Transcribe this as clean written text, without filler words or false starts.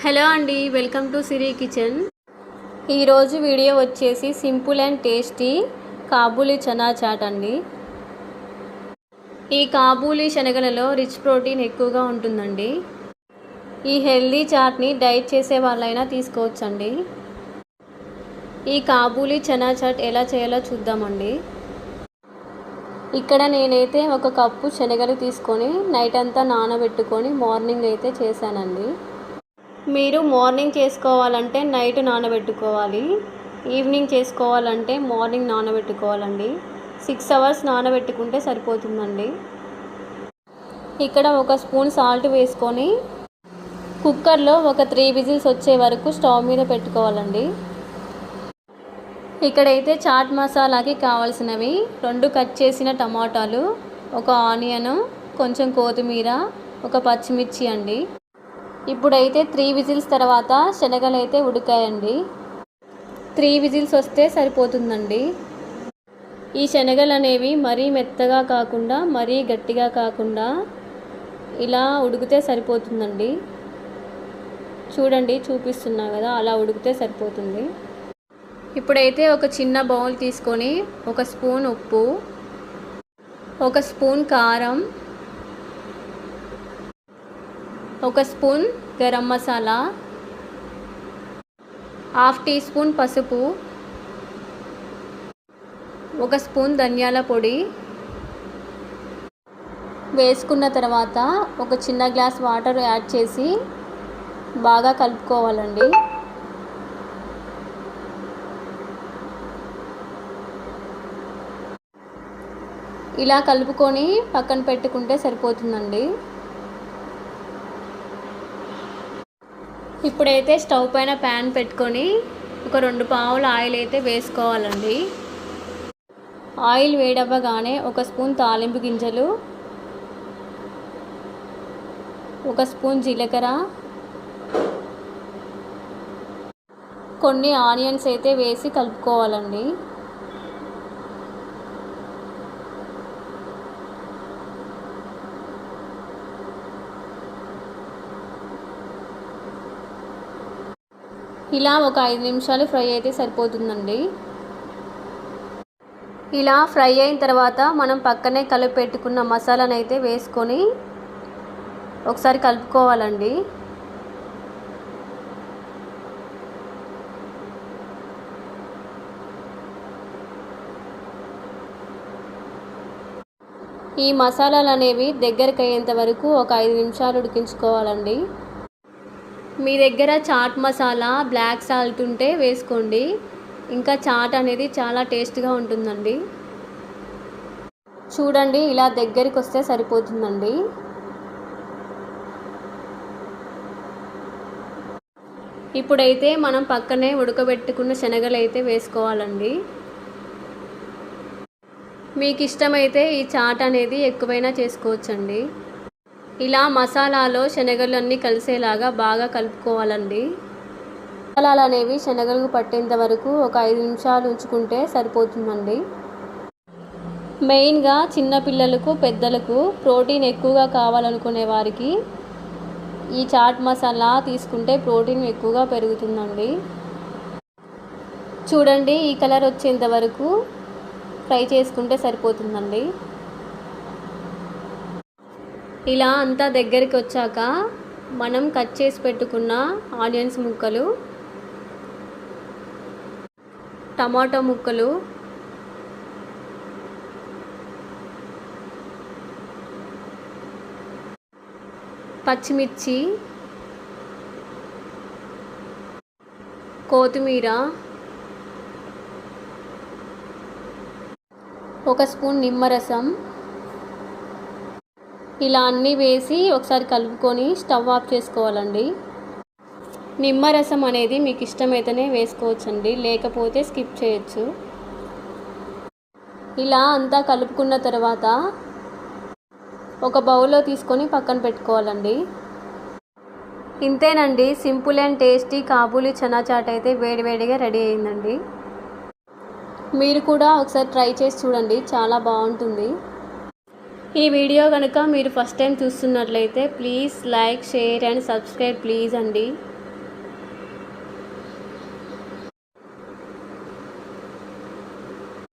Hello అండి, welcome to Siri kitchen. ఈరోజు video వచ్చేసి simple and tasty kabuli chana chaat అండి. ఈ కాబూలీ శనగలలో రిచ్ ప్రోటీన్ ఎక్కువగా ఉంటుందండి. ఈ హెల్దీ చాట్ని డైట్ చేసే వాళ్ళైనా తీసుకోవచ్చండి. ఈ కాబూలీ చనా చాట్ ఎలా చేయాలో చూద్దామండి. ఇక్కడ నేనైతే 1 కప్పు శనగలు తీసుకొని నైట్ అంతా నానబెట్టుకొని మార్నింగ్ అయితే చేశానండి. మీరు మార్నింగ్ చేసుకోవాలంటే నైట్ నానబెట్టుకోవాలి, ఈవినింగ్ చేసుకోవాలంటే మార్నింగ్ నానబెట్టుకోవాలండి. 6 అవర్స్ నానబెట్టుకుంటే సరిపోతుందండి. ఇక్కడ 1 స్పూన్ సాల్ట్ వేసుకొని కుక్కర్లో ఒక 3 విజిల్స్ వచ్చే వరకు స్టవ్ మీద పెట్టుకోవాలండి. ఇక్కడైతే చాట్ మసాలాకి కావాల్సినవి 2 కట్ చేసిన టమాటాలు, 1 ఆనియన్, కొంచెం కొత్తిమీర, 1 పచ్చిమిర్చి అండి. ఇప్పుడైతే 3 విజిల్స్ తర్వాత శనగలు అయితే ఉడికాయండి. 3 విజిల్స్ వస్తే సరిపోతుందండి. ఈ శనగలు అనేవి మరీ మెత్తగా కాకుండా మరీ గట్టిగా కాకుండా ఇలా ఉడికితే సరిపోతుందండి. చూడండి, చూపిస్తున్నా కదా, అలా ఉడికితే సరిపోతుంది. ఇప్పుడైతే ఒక చిన్న బౌల్ తీసుకొని 1 స్పూన్ ఉప్పు, 1 స్పూన్ కారం, 1 spoon garam masala, ½ teaspoon పసుపు, 1 స్పూన్ ధనియాల పొడి వేసుకున్న తర్వాత 1 చిన్న గ్లాస్ వాటర్ యాడ్ చేసి బాగా కలుపుకోవాలండి. ఇలా కలుపుకొని పక్కన పెట్టుకుంటే సరిపోతుందండి. ఇప్పుడైతే స్టవ్ పైన ప్యాన్ పెట్టుకొని ఒక 2 పావుల ఆయిల్ అయితే వేసుకోవాలండి. ఆయిల్ వేడవ్వగానే 1 స్పూన్ తాలింపు గింజలు, 1 స్పూన్ జీలకర్ర, కొన్ని ఆనియన్స్ అయితే వేసి కలుపుకోవాలండి. ఇలా ఒక 5 నిమిషాలు ఫ్రై అయితే సరిపోతుందండి. ఇలా ఫ్రై అయిన తర్వాత మనం పక్కనే కలిపి పెట్టుకున్న మసాలాను అయితే వేసుకొని ఒకసారి కలుపుకోవాలండి. ఈ మసాలాలు అనేవి దగ్గరికి అయ్యేంత వరకు ఒక 5 నిమిషాలు ఉడికించుకోవాలండి. మీ దగ్గర చాట్ మసాలా, బ్లాక్ సాల్ట్ ఉంటే వేసుకోండి. ఇంకా చాట్ అనేది చాలా టేస్ట్గా ఉంటుందండి. చూడండి, ఇలా దగ్గరికి వస్తే సరిపోతుందండి. ఇప్పుడైతే మనం పక్కనే ఉడకబెట్టుకున్న శనగలు అయితే వేసుకోవాలండి. మీకు ఇష్టమైతే ఈ చాట్ అనేది ఎక్కువైనా చేసుకోవచ్చండి. ఇలా మసాలాలో శనగలు అన్నీ కలిసేలాగా బాగా కలుపుకోవాలండి. మసాలాలు అనేవి శనగలకు పట్టేంత వరకు ఒక 5 నిమిషాలు ఉంచుకుంటే సరిపోతుందండి. మెయిన్గా చిన్నపిల్లలకు, పెద్దలకు ప్రోటీన్ ఎక్కువగా కావాలనుకునే వారికి ఈ చాట్ మసాలా తీసుకుంటే ప్రోటీన్ ఎక్కువగా పెరుగుతుందండి. చూడండి, ఈ కలర్ వచ్చేంత వరకు ఫ్రై చేసుకుంటే సరిపోతుందండి. ఇలా అంతా దగ్గరికి వచ్చాక మనం కట్ చేసి పెట్టుకున్న ఆనియన్స్ ముక్కలు, టమాటో ముక్కలు, పచ్చిమిర్చి, కొత్తిమీర, 1 స్పూన్ నిమ్మరసం ఇలా అన్నీ వేసి ఒకసారి కలుపుకొని స్టవ్ ఆఫ్ చేసుకోవాలండి. నిమ్మరసం అనేది మీకు ఇష్టమైతేనే వేసుకోవచ్చండి, లేకపోతే స్కిప్ చేయొచ్చు. ఇలా అంతా కలుపుకున్న తర్వాత ఒక బౌల్లో తీసుకొని పక్కన పెట్టుకోవాలండి. ఇంతేనండి, simple and tasty kabuli chana chaat అయితే వేడివేడిగా రెడీ అయిందండి. మీరు కూడా ఒకసారి ట్రై చేసి చూడండి, చాలా బాగుంటుంది. ఈ వీడియో కనుక మీరు ఫస్ట్ టైం చూస్తున్నట్లయితే please like, share and subscribe please అండి.